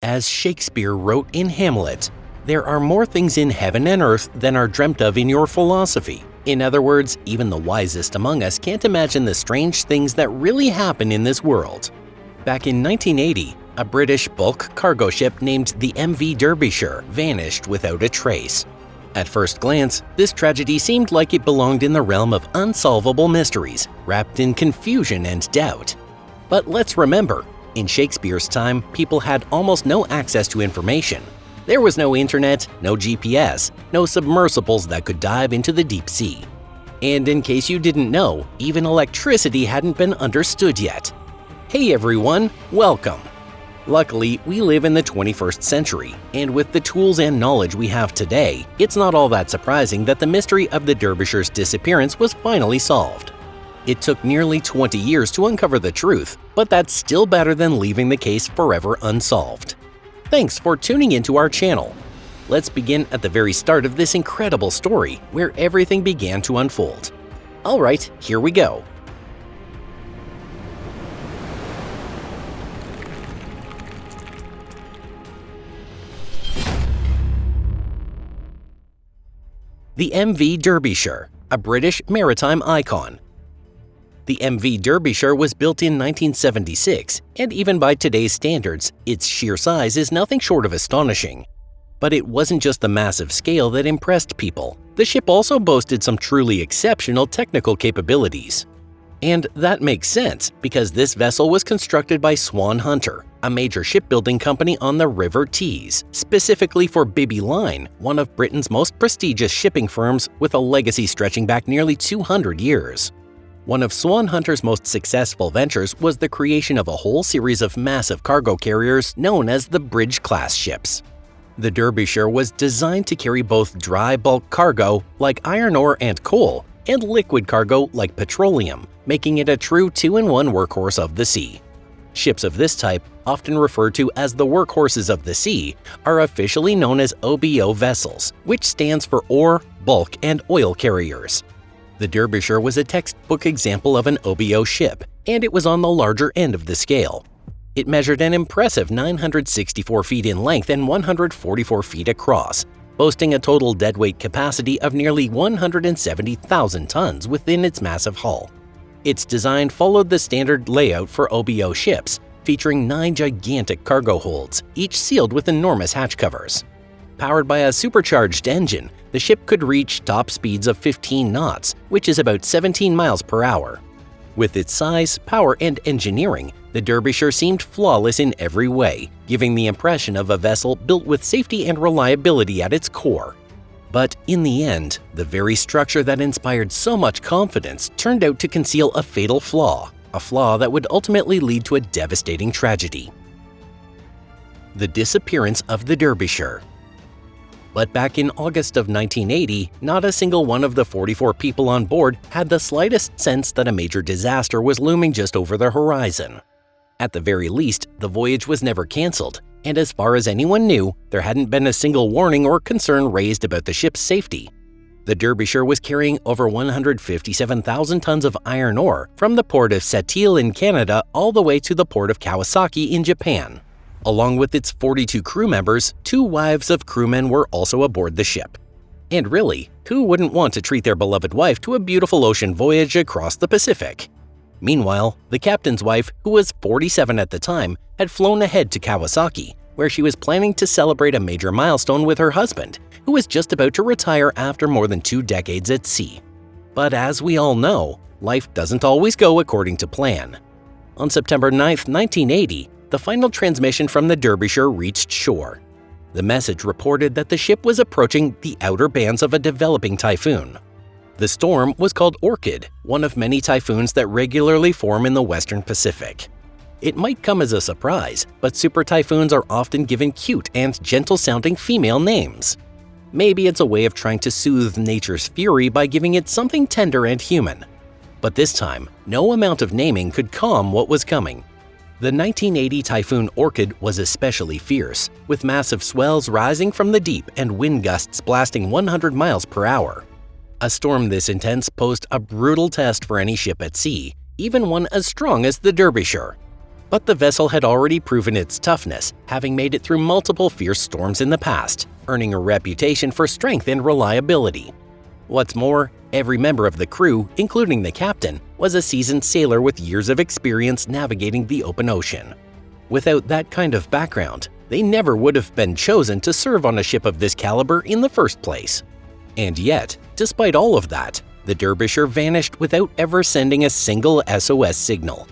As Shakespeare wrote in Hamlet, there are more things in heaven and earth than are dreamt of in your philosophy. In other words, even the wisest among us can't imagine the strange things that really happen in this world. Back in 1980, a British bulk cargo ship named the MV Derbyshire vanished without a trace. At first glance, this tragedy seemed like it belonged in the realm of unsolvable mysteries, wrapped in confusion and doubt. But let's remember, in Shakespeare's time, people had almost no access to information. There was no internet, no GPS, no submersibles that could dive into the deep sea. And in case you didn't know, even electricity hadn't been understood yet. Hey everyone, welcome! Luckily, we live in the 21st century, and with the tools and knowledge we have today, it's not all that surprising that the mystery of the Derbyshire's disappearance was finally solved. It took nearly 20 years to uncover the truth, but that's still better than leaving the case forever unsolved. Thanks for tuning into our channel. Let's begin at the very start of this incredible story, where everything began to unfold. Alright, here we go. The MV Derbyshire, a British maritime icon. The MV Derbyshire was built in 1976, and even by today's standards, its sheer size is nothing short of astonishing. But it wasn't just the massive scale that impressed people. The ship also boasted some truly exceptional technical capabilities. And that makes sense, because this vessel was constructed by Swan Hunter, a major shipbuilding company on the River Tees, specifically for Bibby Line, one of Britain's most prestigious shipping firms with a legacy stretching back nearly 200 years. One of Swan Hunter's most successful ventures was the creation of a whole series of massive cargo carriers known as the Bridge-class ships. The Derbyshire was designed to carry both dry bulk cargo, like iron ore and coal, and liquid cargo, like petroleum, making it a true two-in-one workhorse of the sea. Ships of this type, often referred to as the workhorses of the sea, are officially known as OBO vessels, which stands for ore, bulk, and oil carriers. The Derbyshire was a textbook example of an OBO ship, and it was on the larger end of the scale. It measured an impressive 964 feet in length and 144 feet across, boasting a total deadweight capacity of nearly 170,000 tons within its massive hull. Its design followed the standard layout for OBO ships, featuring 9 gigantic cargo holds, each sealed with enormous hatch covers. Powered by a supercharged engine, the ship could reach top speeds of 15 knots, which is about 17 miles per hour. With its size, power, and engineering, the Derbyshire seemed flawless in every way, giving the impression of a vessel built with safety and reliability at its core. But in the end, the very structure that inspired so much confidence turned out to conceal a fatal flaw, a flaw that would ultimately lead to a devastating tragedy. The disappearance of the Derbyshire. But back in August of 1980, not a single one of the 44 people on board had the slightest sense that a major disaster was looming just over the horizon. At the very least, the voyage was never cancelled, and as far as anyone knew, there hadn't been a single warning or concern raised about the ship's safety. The Derbyshire was carrying over 157,000 tons of iron ore from the port of Sept-Îles in Canada all the way to the port of Kawasaki in Japan. Along with its 42 crew members, 2 wives of crewmen were also aboard the ship. And really, who wouldn't want to treat their beloved wife to a beautiful ocean voyage across the Pacific? Meanwhile, the captain's wife, who was 47 at the time, had flown ahead to Kawasaki, where she was planning to celebrate a major milestone with her husband, who was just about to retire after more than 2 decades at sea. But as we all know, life doesn't always go according to plan. On September 9, 1980, the final transmission from the Derbyshire reached shore. The message reported that the ship was approaching the outer bands of a developing typhoon. The storm was called Orchid, one of many typhoons that regularly form in the western Pacific. It might come as a surprise, but super typhoons are often given cute and gentle-sounding female names. Maybe it's a way of trying to soothe nature's fury by giving it something tender and human. But this time, no amount of naming could calm what was coming. The 1980 Typhoon Orchid was especially fierce, with massive swells rising from the deep and wind gusts blasting 100 miles per hour. A storm this intense posed a brutal test for any ship at sea, even one as strong as the Derbyshire. But the vessel had already proven its toughness, having made it through multiple fierce storms in the past, earning a reputation for strength and reliability. What's more, every member of the crew, including the captain, was a seasoned sailor with years of experience navigating the open ocean. Without that kind of background, they never would have been chosen to serve on a ship of this caliber in the first place. And yet, despite all of that, the Derbyshire vanished without ever sending a single SOS signal.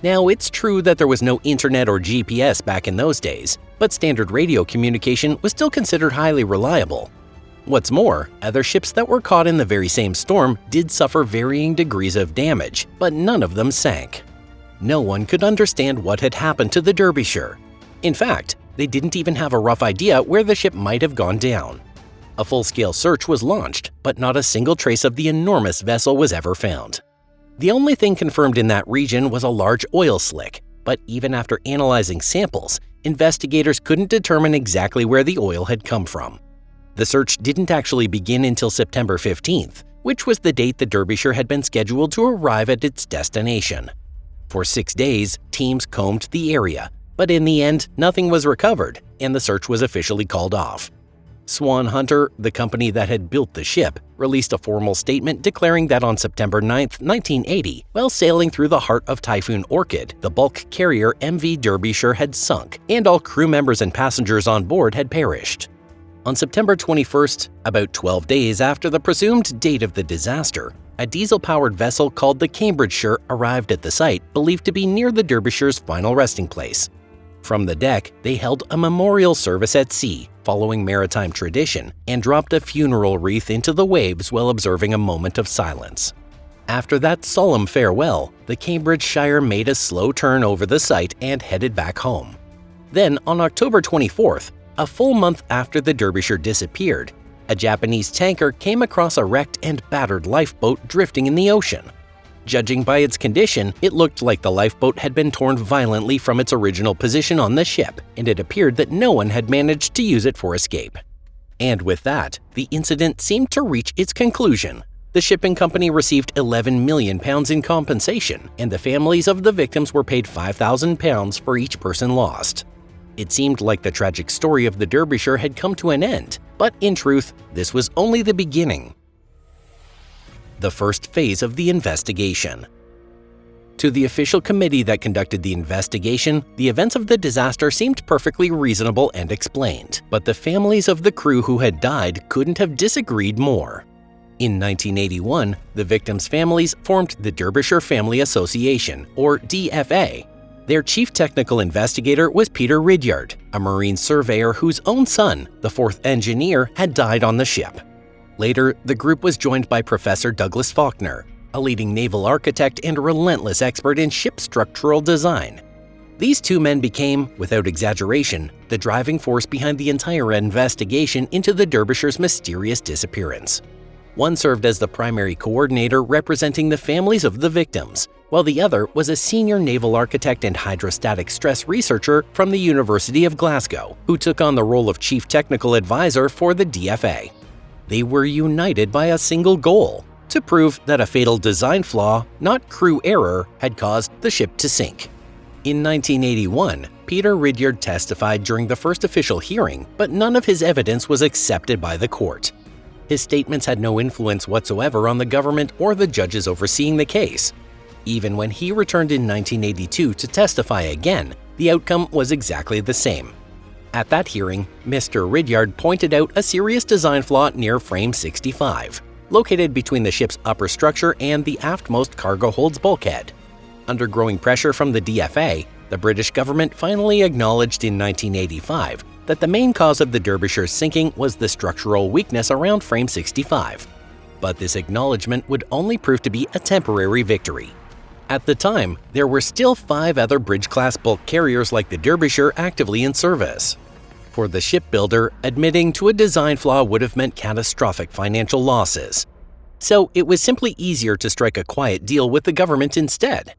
Now, it's true that there was no internet or GPS back in those days, but standard radio communication was still considered highly reliable. What's more, other ships that were caught in the very same storm did suffer varying degrees of damage, but none of them sank. No one could understand what had happened to the Derbyshire. In fact, they didn't even have a rough idea where the ship might have gone down. A full-scale search was launched, but not a single trace of the enormous vessel was ever found. The only thing confirmed in that region was a large oil slick, but even after analyzing samples, investigators couldn't determine exactly where the oil had come from. The search didn't actually begin until September 15th, which was the date the Derbyshire had been scheduled to arrive at its destination. For 6 days, teams combed the area, but in the end, nothing was recovered, and the search was officially called off. Swan Hunter, the company that had built the ship, released a formal statement declaring that on September 9, 1980, while sailing through the heart of Typhoon Orchid, the bulk carrier MV Derbyshire had sunk, and all crew members and passengers on board had perished. On September 21st, about 12 days after the presumed date of the disaster, a diesel-powered vessel called the Cambridgeshire arrived at the site, believed to be near the Derbyshire's final resting place. From the deck, they held a memorial service at sea, following maritime tradition, and dropped a funeral wreath into the waves while observing a moment of silence. After that solemn farewell, the Cambridgeshire made a slow turn over the site and headed back home. Then, on October 24th, a full month after the Derbyshire disappeared, a Japanese tanker came across a wrecked and battered lifeboat drifting in the ocean. Judging by its condition, it looked like the lifeboat had been torn violently from its original position on the ship, and it appeared that no one had managed to use it for escape. And with that, the incident seemed to reach its conclusion. The shipping company received £11 million in compensation, and the families of the victims were paid £5,000 for each person lost. It seemed like the tragic story of the Derbyshire had come to an end, but in truth, this was only the beginning. The first phase of the investigation. To the official committee that conducted the investigation, the events of the disaster seemed perfectly reasonable and explained, but the families of the crew who had died couldn't have disagreed more. In 1981, the victims' families formed the Derbyshire Family Association, or DFA. Their chief technical investigator was Peter Ridyard, a marine surveyor whose own son, the fourth engineer, had died on the ship. Later, the group was joined by Professor Douglas Faulkner, a leading naval architect and relentless expert in ship structural design. These two men became, without exaggeration, the driving force behind the entire investigation into the Derbyshire's mysterious disappearance. One served as the primary coordinator representing the families of the victims, while the other was a senior naval architect and hydrostatic stress researcher from the University of Glasgow, who took on the role of chief technical advisor for the DFA. They were united by a single goal: to prove that a fatal design flaw, not crew error, had caused the ship to sink. In 1981, Peter Ridyard testified during the first official hearing, but none of his evidence was accepted by the court. His statements had no influence whatsoever on the government or the judges overseeing the case. Even when he returned in 1982 to testify again, the outcome was exactly the same. At that hearing, Mr. Ridyard pointed out a serious design flaw near frame 65, located between the ship's upper structure and the aftmost cargo hold's bulkhead. Under growing pressure from the DFA, the British government finally acknowledged in 1985 that the main cause of the Derbyshire's sinking was the structural weakness around frame 65. But this acknowledgement would only prove to be a temporary victory. At the time, there were still 5 other bridge-class bulk carriers like the Derbyshire actively in service. For the shipbuilder, admitting to a design flaw would have meant catastrophic financial losses. So it was simply easier to strike a quiet deal with the government instead.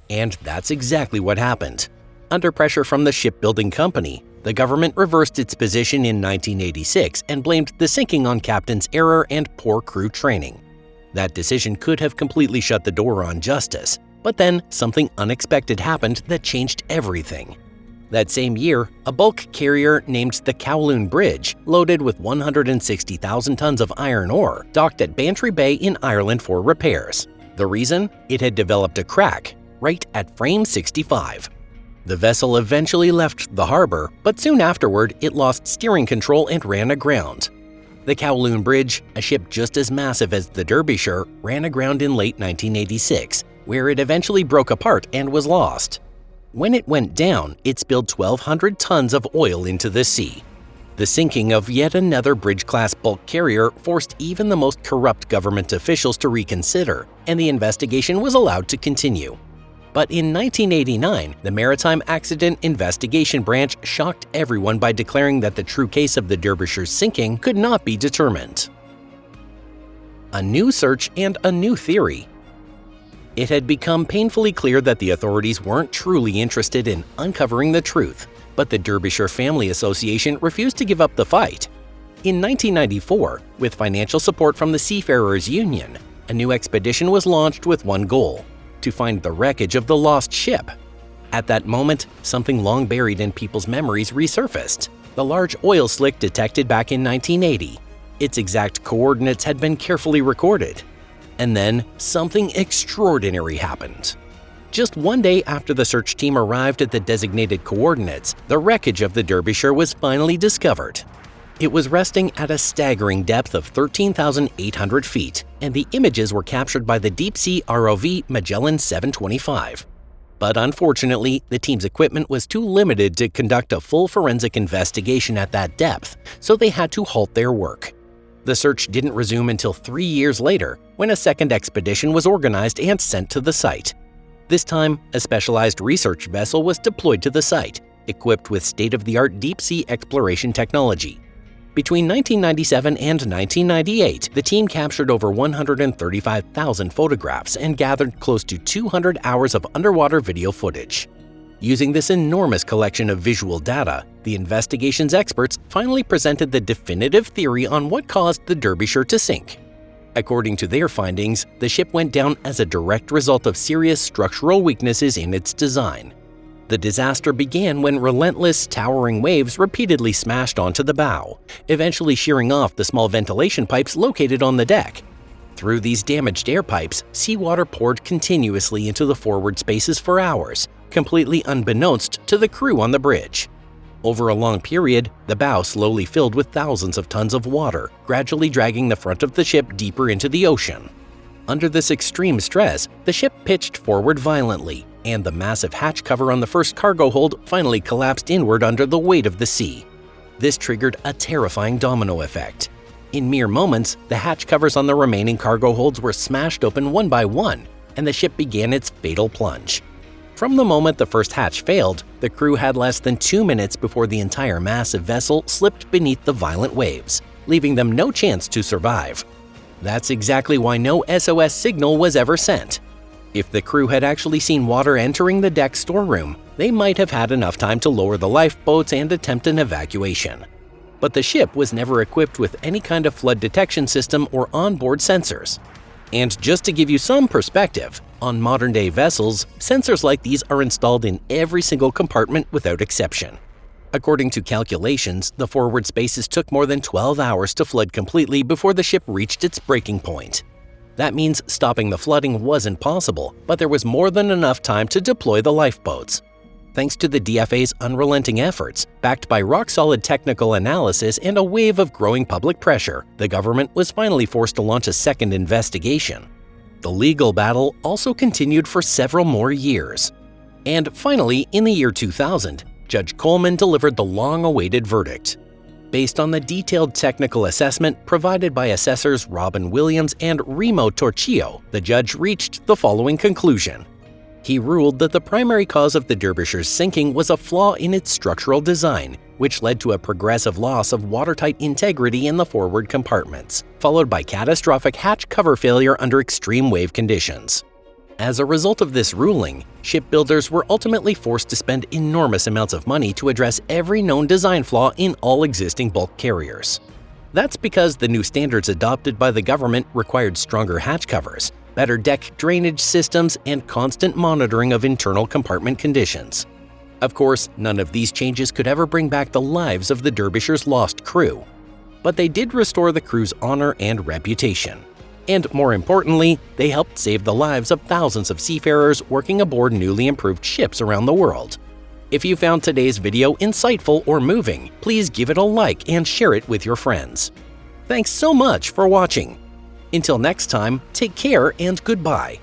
And that's exactly what happened. Under pressure from the shipbuilding company, the government reversed its position in 1986 and blamed the sinking on captain's error and poor crew training. That decision could have completely shut the door on justice, But then something unexpected happened that changed everything. That same year, a bulk carrier named the Kowloon Bridge, loaded with 160,000 tons of iron ore, docked at Bantry Bay in Ireland for repairs. The reason? It had developed a crack, right at frame 65. The vessel eventually left the harbor, but soon afterward it lost steering control and ran aground. The Kowloon Bridge, a ship just as massive as the Derbyshire, ran aground in late 1986, where it eventually broke apart and was lost. When it went down, it spilled 1,200 tons of oil into the sea. The sinking of yet another bridge-class bulk carrier forced even the most corrupt government officials to reconsider, and the investigation was allowed to continue. But in 1989, the Maritime Accident Investigation Branch shocked everyone by declaring that the true case of the Derbyshire's sinking could not be determined. A new search and a new theory. It had become painfully clear that the authorities weren't truly interested in uncovering the truth, but the Derbyshire Family Association refused to give up the fight. In 1994, with financial support from the Seafarers Union, a new expedition was launched with one goal: to find the wreckage of the lost ship. At that moment, something long buried in people's memories resurfaced: the large oil slick detected back in 1980. Its exact coordinates had been carefully recorded. And then, something extraordinary happened. Just one day after the search team arrived at the designated coordinates, the wreckage of the Derbyshire was finally discovered. It was resting at a staggering depth of 13,800 feet, and the images were captured by the deep-sea ROV Magellan 725. But unfortunately, the team's equipment was too limited to conduct a full forensic investigation at that depth, so they had to halt their work. The search didn't resume until 3 years later, when a second expedition was organized and sent to the site. This time, a specialized research vessel was deployed to the site, equipped with state-of-the-art deep-sea exploration technology. Between 1997 and 1998, the team captured over 135,000 photographs and gathered close to 200 hours of underwater video footage. Using this enormous collection of visual data, the investigation's experts finally presented the definitive theory on what caused the Derbyshire to sink. According to their findings, the ship went down as a direct result of serious structural weaknesses in its design. The disaster began when relentless, towering waves repeatedly smashed onto the bow, eventually shearing off the small ventilation pipes located on the deck. Through these damaged air pipes, seawater poured continuously into the forward spaces for hours, completely unbeknownst to the crew on the bridge. Over a long period, the bow slowly filled with thousands of tons of water, gradually dragging the front of the ship deeper into the ocean. Under this extreme stress, the ship pitched forward violently, and the massive hatch cover on the first cargo hold finally collapsed inward under the weight of the sea. This triggered a terrifying domino effect. In mere moments, the hatch covers on the remaining cargo holds were smashed open one by one, and the ship began its fatal plunge. From the moment the first hatch failed, the crew had less than 2 minutes before the entire massive vessel slipped beneath the violent waves, leaving them no chance to survive. That's exactly why no SOS signal was ever sent. If the crew had actually seen water entering the deck storeroom, they might have had enough time to lower the lifeboats and attempt an evacuation. But the ship was never equipped with any kind of flood detection system or onboard sensors. And just to give you some perspective, on modern-day vessels, sensors like these are installed in every single compartment without exception. According to calculations, the forward spaces took more than 12 hours to flood completely before the ship reached its breaking point. That means stopping the flooding wasn't possible, but there was more than enough time to deploy the lifeboats. Thanks to the DFA's unrelenting efforts, backed by rock-solid technical analysis and a wave of growing public pressure, the government was finally forced to launch a second investigation. The legal battle also continued for several more years. And finally, in the year 2000, Judge Coleman delivered the long-awaited verdict. Based on the detailed technical assessment provided by assessors Robin Williams and Remo Torchio, the judge reached the following conclusion. He ruled that the primary cause of the Derbyshire's sinking was a flaw in its structural design, which led to a progressive loss of watertight integrity in the forward compartments, followed by catastrophic hatch cover failure under extreme wave conditions. As a result of this ruling, shipbuilders were ultimately forced to spend enormous amounts of money to address every known design flaw in all existing bulk carriers. That's because the new standards adopted by the government required stronger hatch covers, better deck drainage systems, and constant monitoring of internal compartment conditions. Of course, none of these changes could ever bring back the lives of the Derbyshire's lost crew, but they did restore the crew's honor and reputation. And more importantly, they helped save the lives of thousands of seafarers working aboard newly improved ships around the world. If you found today's video insightful or moving, please give it a like and share it with your friends. Thanks so much for watching. Until next time, take care and goodbye.